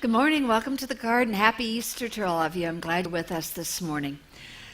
Good morning. Welcome to the garden. Happy Easter to all of you. I'm glad you're with us this morning.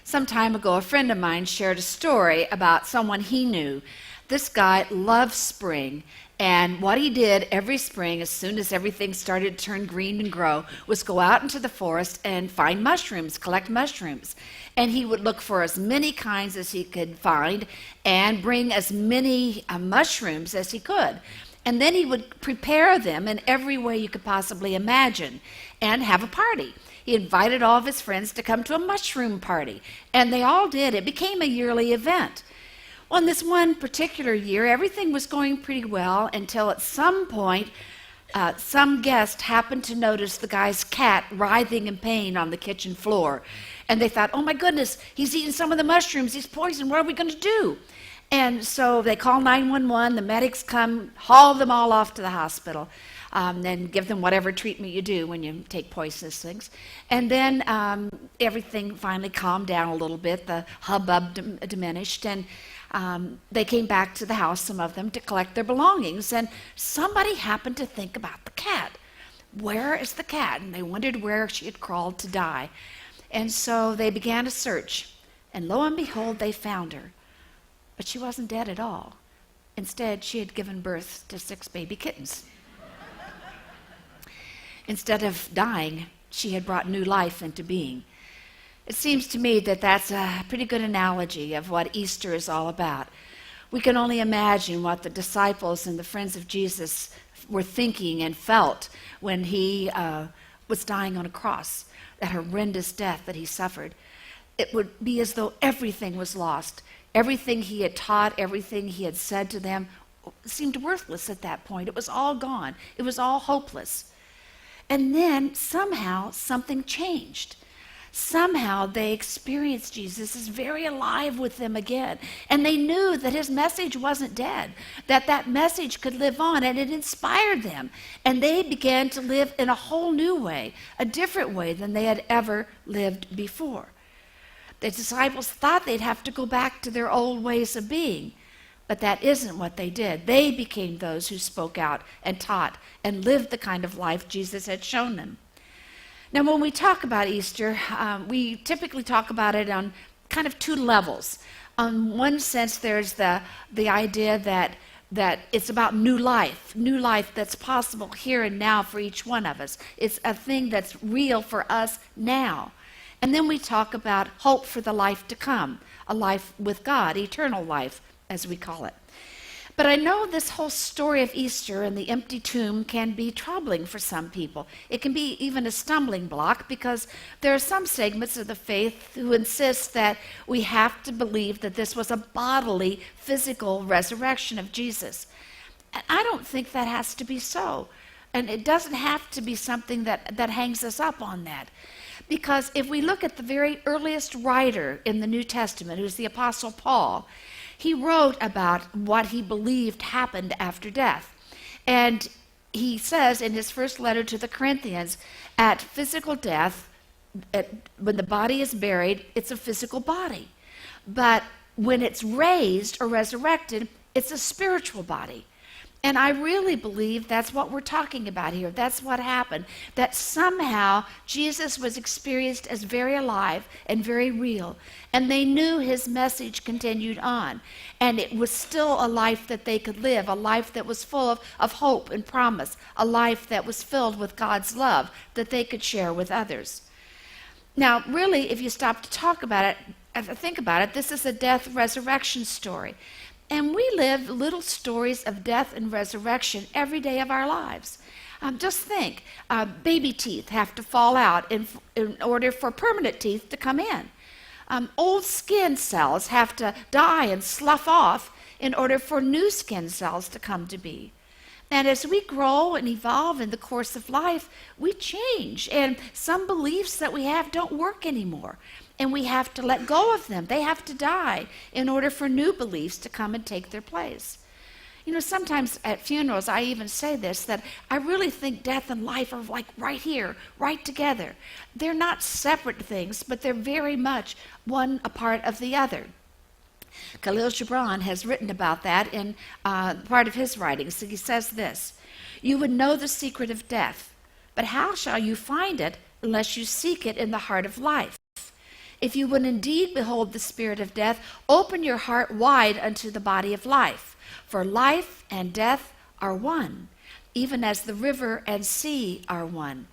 Some time ago, a friend of mine shared a story about someone he knew. This guy loved spring, and what he did every spring, as soon as everything started to turn green and grow, was go out into the forest and find mushrooms, collect mushrooms. And he would look for as many kinds as he could find and bring as many mushrooms as he could. And then he would prepare them in every way you could possibly imagine and have a party. He invited all of his friends to come to a mushroom party, and they all did. It became a yearly event. Well, in this one particular year, everything was going pretty well until at some point, some guest happened to notice the guy's cat writhing in pain on the kitchen floor. And they thought, oh my goodness, he's eaten some of the mushrooms, he's poisoned, what are we going to do? And so they call 911, the medics come, haul them all off to the hospital, and give them whatever treatment you do when you take poisonous things. And then everything finally calmed down a little bit, the hubbub diminished, and they came back to the house, some of them, to collect their belongings. And somebody happened to think about the cat. Where is the cat? And they wondered where she had crawled to die. And so they began a search, and lo and behold, they found her. But she wasn't dead at all. Instead, she had given birth to 6 baby kittens. Instead of dying, she had brought new life into being. It seems to me that that's a pretty good analogy of what Easter is all about. We can only imagine what the disciples and the friends of Jesus were thinking and felt when he was dying on a cross, that horrendous death that he suffered. It would be as though everything was lost. Everything he had taught, everything he had said to them seemed worthless at that point. It was all gone. It was all hopeless. And then somehow something changed. Somehow they experienced Jesus as very alive with them again. And they knew that his message wasn't dead, that that message could live on, and it inspired them. And they began to live in a whole new way, a different way than they had ever lived before. The disciples thought they'd have to go back to their old ways of being, but that isn't what they did. They became those who spoke out and taught and lived the kind of life Jesus had shown them. Now, when we talk about Easter, we typically talk about it on kind of two levels. On one sense, there's the idea that it's about new life that's possible here and now for each one of us. It's a thing that's real for us now. And then we talk about hope for the life to come, a life with God, eternal life, as we call it. But I know this whole story of Easter and the empty tomb can be troubling for some people. It can be even a stumbling block because there are some segments of the faith who insist that we have to believe that this was a bodily, physical resurrection of Jesus. And I don't think that has to be so. And it doesn't have to be something that hangs us up on that. Because if we look at the very earliest writer in the New Testament, who's the Apostle Paul, he wrote about what he believed happened after death. And he says in his first letter to the Corinthians, at physical death, when the body is buried, it's a physical body. But when it's raised or resurrected, it's a spiritual body. And I really believe that's what we're talking about here. That's what happened. That somehow Jesus was experienced as very alive and very real. And they knew his message continued on. And it was still a life that they could live, a life that was full of hope and promise, a life that was filled with God's love that they could share with others. Now, really, if you stop to think about it, this is a death-resurrection story. And we live little stories of death and resurrection every day of our lives. Just think, baby teeth have to fall out in order for permanent teeth to come in. Old skin cells have to die and slough off in order for new skin cells to come to be. And as we grow and evolve in the course of life, we change. And some beliefs that we have don't work anymore. And we have to let go of them. They have to die in order for new beliefs to come and take their place. You know, sometimes at funerals I even say this, that I really think death and life are like right here, right together. They're not separate things, but they're very much one a part of the other. Khalil Gibran has written about that in part of his writings. He says this, "You would know the secret of death, But how shall you find it unless you seek it in the heart of life? If you would indeed behold the spirit of death, open your heart wide unto the body of life. For life and death are one, even as the river and sea are one.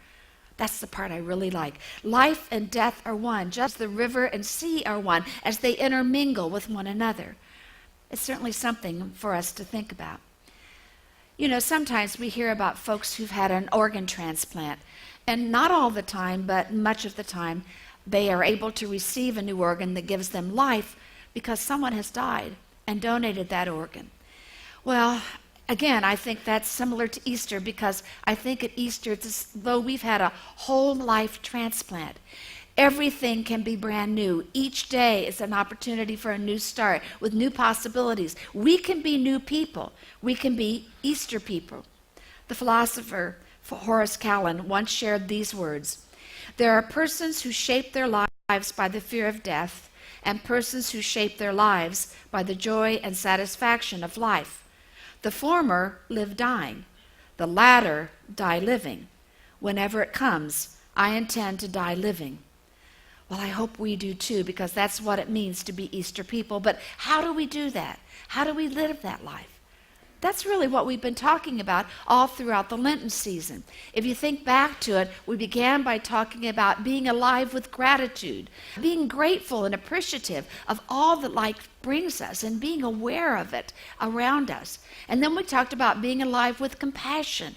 That's the part I really like. Life and death are one, just as the river and sea are one, as they intermingle with one another. It's certainly something for us to think about. You know, sometimes we hear about folks who've had an organ transplant, and not all the time, but much of the time, they are able to receive a new organ that gives them life because someone has died and donated that organ. Well, again, I think that's similar to Easter, because I think at Easter it's as though we've had a whole life transplant. Everything can be brand new. Each day is an opportunity for a new start with new possibilities. We can be new people. We can be Easter people. The philosopher Horace Callan once shared these words: "There are persons who shape their lives by the fear of death, and persons who shape their lives by the joy and satisfaction of life. The former live dying, the latter die living. Whenever it comes, I intend to die living." Well, I hope we do too, because that's what it means to be Easter people. But how do we do that? How do we live that life? That's really what we've been talking about all throughout the Lenten season. If you think back to it, we began by talking about being alive with gratitude, being grateful and appreciative of all that life brings us and being aware of it around us. And then we talked about being alive with compassion,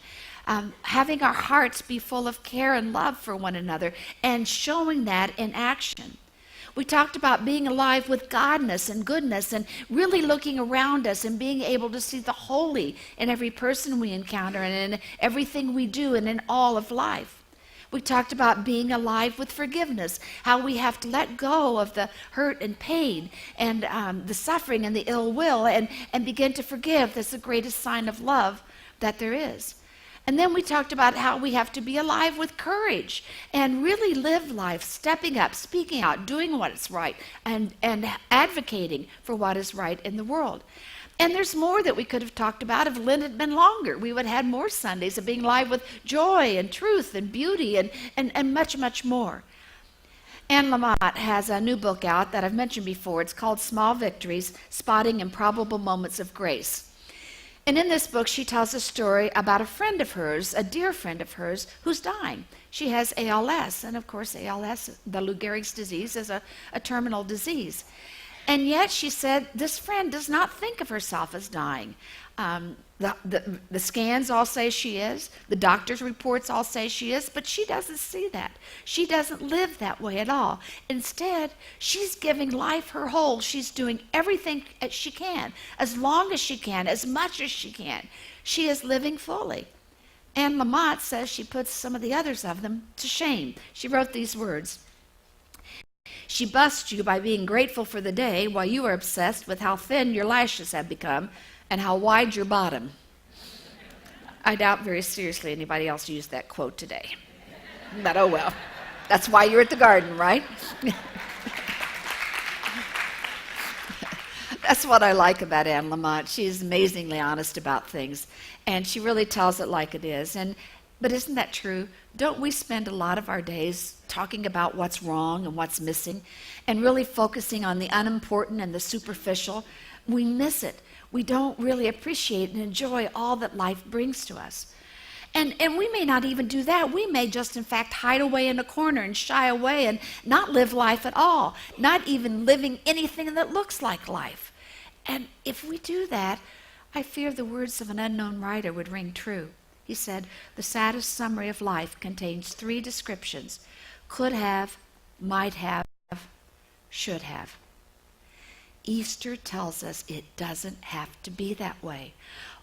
having our hearts be full of care and love for one another and showing that in action. We talked about being alive with godness and goodness and really looking around us and being able to see the holy in every person we encounter and in everything we do and in all of life. We talked about being alive with forgiveness, how we have to let go of the hurt and pain and the suffering and the ill will and begin to forgive. That's the greatest sign of love that there is. And then we talked about how we have to be alive with courage and really live life, stepping up, speaking out, doing what is right, and advocating for what is right in the world. And there's more that we could have talked about if Lent had been longer. We would have had more Sundays of being alive with joy and truth and beauty and much, much more. Anne Lamott has a new book out that I've mentioned before. It's called Small Victories, Spotting Improbable Moments of Grace. And in this book, she tells a story about a friend of hers, a dear friend of hers, who's dying. She has ALS, and of course ALS, the Lou Gehrig's disease, is a terminal disease. And yet, she said, this friend does not think of herself as dying. The scans all say she is. The doctor's reports all say she is, but she doesn't see that. She doesn't live that way at all. Instead, she's giving life her whole. She's doing everything she can, as long as she can, as much as she can. She is living fully. Anne Lamott says she puts some of the others of them to shame. She wrote these words: "She busts you by being grateful for the day while you are obsessed with how thin your lashes have become and how wide your bottom." I doubt very seriously anybody else used that quote today. But oh well. That's why you're at the garden, right? That's what I like about Anne Lamott. She's amazingly honest about things, and she really tells it like it is. But isn't that true? Don't we spend a lot of our days talking about what's wrong and what's missing and really focusing on the unimportant and the superficial? We miss it. We don't really appreciate and enjoy all that life brings to us. And we may not even do that. We may just, in fact, hide away in a corner and shy away and not live life at all, not even living anything that looks like life. And if we do that, I fear the words of an unknown writer would ring true. He said, "The saddest summary of life contains 3 descriptions: could have, might have, should have." Easter tells us it doesn't have to be that way.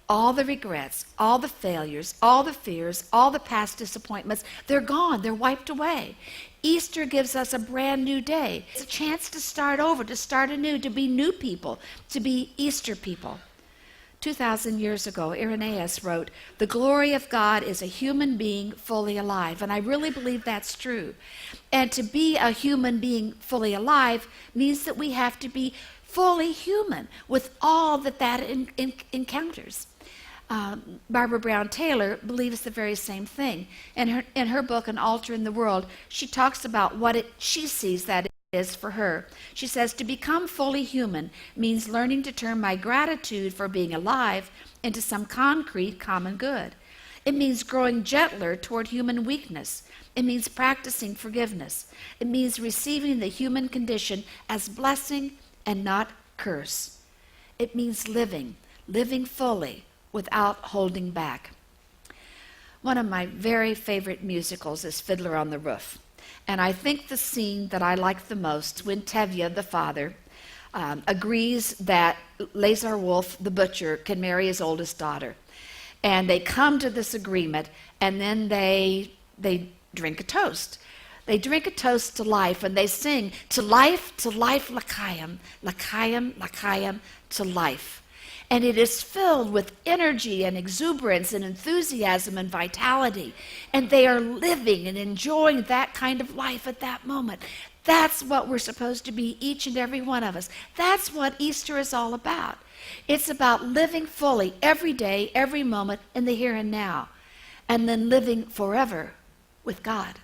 All the regrets, all the failures, all the fears, all the past disappointments, they're gone, they're wiped away. Easter gives us a brand new day. It's a chance to start over, to start anew, to be new people, to be Easter people. 2,000 years ago, Irenaeus wrote, "The glory of God is a human being fully alive." And I really believe that's true. And to be a human being fully alive means that we have to be fully human with all that encounters. Barbara Brown Taylor believes the very same thing. In her book, An Altar in the World, she talks about what she sees that is for her. She says, to become fully human means learning to turn my gratitude for being alive into some concrete common good. It means growing gentler toward human weakness. It means practicing forgiveness. It means receiving the human condition as blessing and not curse. It means living fully without holding back. One of my very favorite musicals is Fiddler on the Roof. And I think the scene that I like the most, when Tevye, the father, agrees that Lazar Wolf, the butcher, can marry his oldest daughter. And they come to this agreement, and then they drink a toast. They drink a toast to life, and they sing, to life, L'chaim, L'chaim, L'chaim, to life. And it is filled with energy and exuberance and enthusiasm and vitality. And they are living and enjoying that kind of life at that moment. That's what we're supposed to be, each and every one of us. That's what Easter is all about. It's about living fully every day, every moment, in the here and now, and then living forever with God.